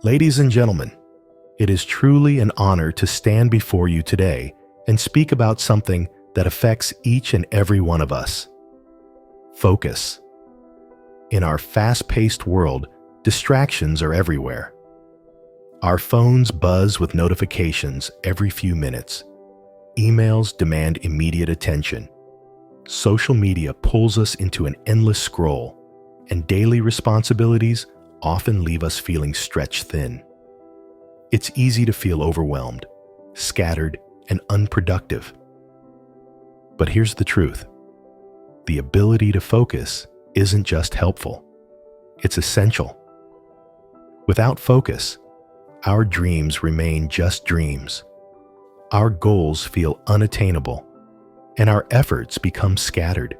Ladies and gentlemen, it is truly an honor to stand before you today and speak about something that affects each and every one of us. Focus. In our fast-paced world, distractions are everywhere. Our phones buzz with notifications every few minutes. Emails demand immediate attention. Social media pulls us into an endless scroll, and daily responsibilities often leave us feeling stretched thin. It's easy to feel overwhelmed, scattered, and unproductive. But here's the truth. The ability to focus isn't just helpful, it's essential. Without focus, our dreams remain just dreams. Our goals feel unattainable, and our efforts become scattered.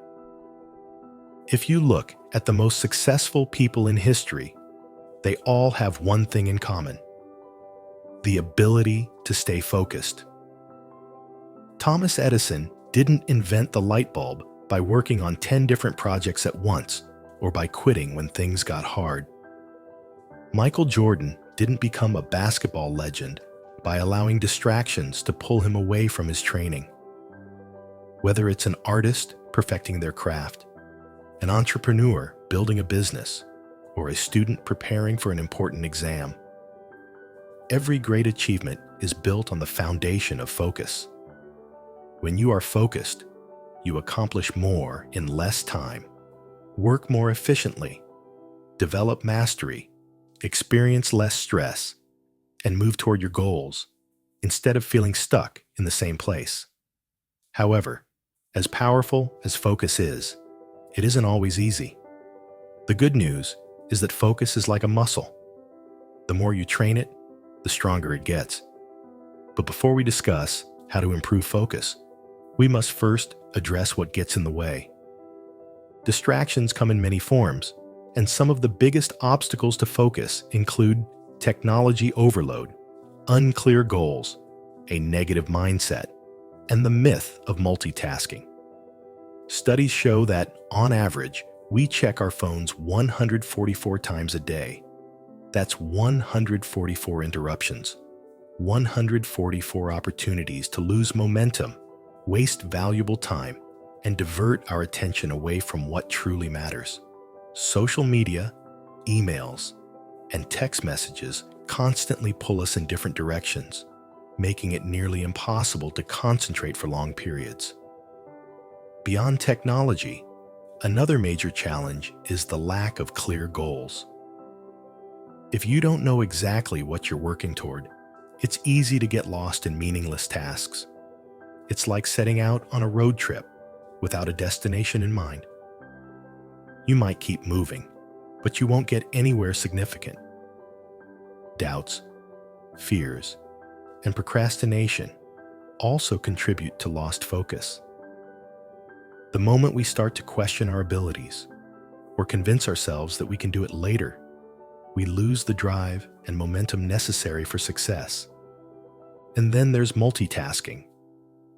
If you look at the most successful people in history, they all have one thing in common: the ability to stay focused. Thomas Edison didn't invent the light bulb by working on 10 different projects at once or by quitting when things got hard. Michael Jordan didn't become a basketball legend by allowing distractions to pull him away from his training. Whether it's an artist perfecting their craft, an entrepreneur building a business, or a student preparing for an important exam, every great achievement is built on the foundation of focus. When you are focused, you accomplish more in less time, work more efficiently, develop mastery, experience less stress, and move toward your goals instead of feeling stuck in the same place. However, as powerful as focus is, it isn't always easy. The good news is that focus is like a muscle. The more you train it, the stronger it gets. But before we discuss how to improve focus, we must first address what gets in the way. Distractions come in many forms, and some of the biggest obstacles to focus include technology overload, unclear goals, a negative mindset, and the myth of multitasking. Studies show that, on average, we check our phones 144 times a day. That's 144 interruptions, 144 opportunities to lose momentum, waste valuable time, and divert our attention away from what truly matters. Social media, emails, and text messages constantly pull us in different directions, making it nearly impossible to concentrate for long periods. Beyond technology, another major challenge is the lack of clear goals. If you don't know exactly what you're working toward, it's easy to get lost in meaningless tasks. It's like setting out on a road trip without a destination in mind. You might keep moving, but you won't get anywhere significant. Doubts, fears, and procrastination also contribute to lost focus. The moment we start to question our abilities or convince ourselves that we can do it later, we lose the drive and momentum necessary for success. And then there's multitasking,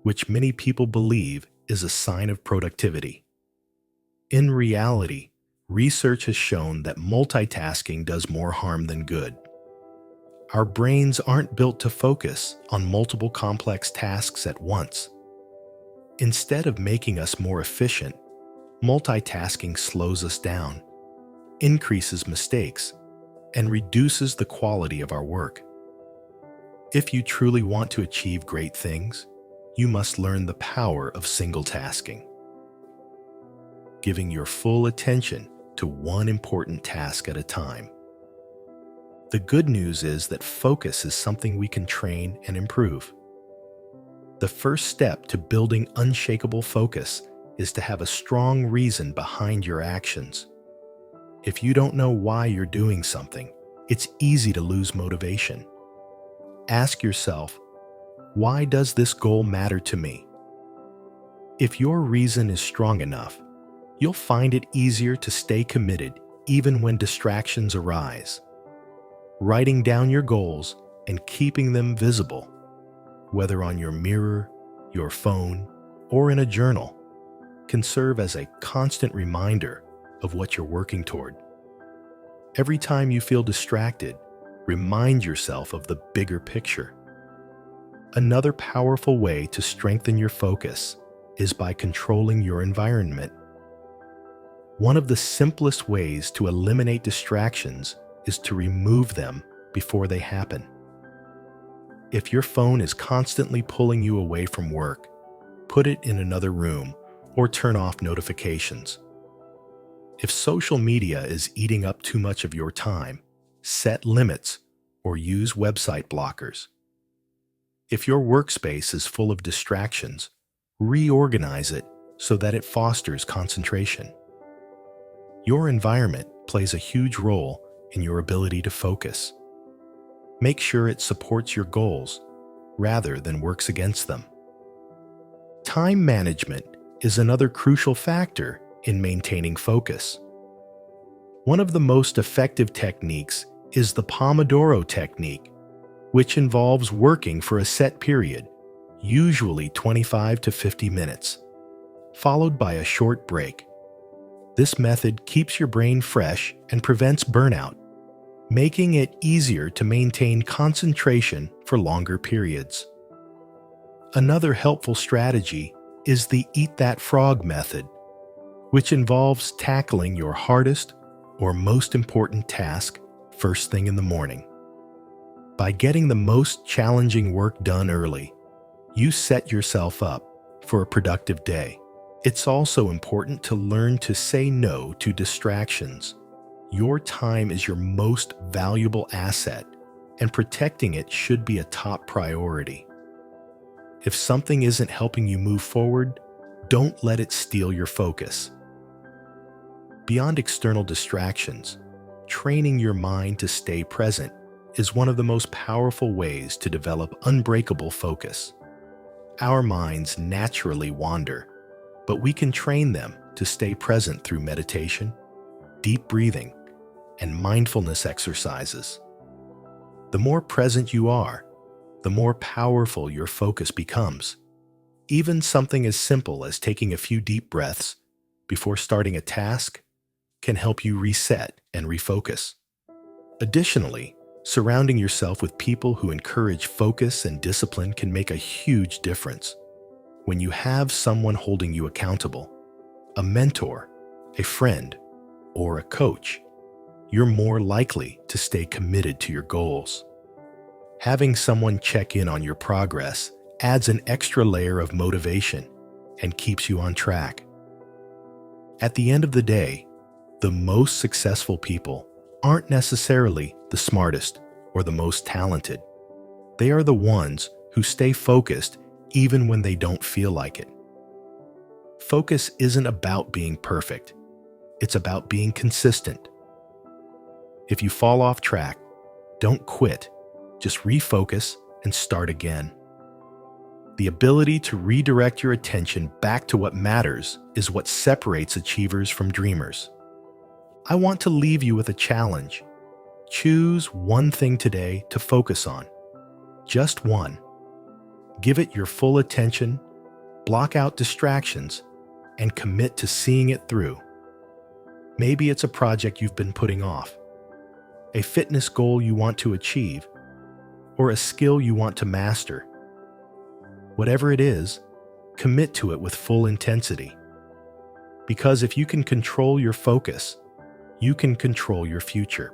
which many people believe is a sign of productivity. In reality, research has shown that multitasking does more harm than good. Our brains aren't built to focus on multiple complex tasks at once. Instead of making us more efficient, multitasking slows us down, increases mistakes, and reduces the quality of our work. If you truly want to achieve great things, you must learn the power of single tasking, giving your full attention to one important task at a time. The good news is that focus is something we can train and improve. The first step to building unshakable focus is to have a strong reason behind your actions. If you don't know why you're doing something, it's easy to lose motivation. Ask yourself, why does this goal matter to me? If your reason is strong enough, you'll find it easier to stay committed even when distractions arise. Writing down your goals and keeping them visible, whether on your mirror, your phone, or in a journal, can serve as a constant reminder of what you're working toward. Every time you feel distracted Remind yourself of the bigger picture. Another powerful way to strengthen your focus is by controlling your environment. One of the simplest ways to eliminate distractions is to remove them before they happen. If your phone is constantly pulling you away from work, put it in another room or turn off notifications. If social media is eating up too much of your time, set limits or use website blockers. If your workspace is full of distractions, reorganize it so that it fosters concentration. Your environment plays a huge role in your ability to focus. Make sure it supports your goals rather than works against them. Time management is another crucial factor in maintaining focus. One of the most effective techniques is the Pomodoro technique, which involves working for a set period, usually 25 to 50 minutes, followed by a short break. This method keeps your brain fresh and prevents burnout, making it easier to maintain concentration for longer periods. Another helpful strategy is the Eat That Frog method, which involves tackling your hardest or most important task first thing in the morning. By getting the most challenging work done early, you set yourself up for a productive day. It's also important to learn to say no to distractions. Your time is your most valuable asset, and protecting it should be a top priority. If something isn't helping you move forward, don't let it steal your focus. Beyond external distractions, training your mind to stay present is one of the most powerful ways to develop unbreakable focus. Our minds naturally wander, but we can train them to stay present through meditation, deep breathing, and mindfulness exercises. The more present you are, the more powerful your focus becomes. Even something as simple as taking a few deep breaths before starting a task can help you reset and refocus. Additionally, surrounding yourself with people who encourage focus and discipline can make a huge difference. When you have someone holding you accountable, a mentor, a friend, or a coach, you're more likely to stay committed to your goals. Having someone check in on your progress adds an extra layer of motivation and keeps you on track. At the end of the day, the most successful people aren't necessarily the smartest or the most talented. They are the ones who stay focused even when they don't feel like it. Focus isn't about being perfect. It's about being consistent. If you fall off track, don't quit. Just refocus and start again. The ability to redirect your attention back to what matters is what separates achievers from dreamers. I want to leave you with a challenge. Choose one thing today to focus on. Just one. Give it your full attention, block out distractions, and commit to seeing it through. Maybe it's a project you've been putting off, a fitness goal you want to achieve, or a skill you want to master. Whatever it is, commit to it with full intensity. Because if you can control your focus, you can control your future.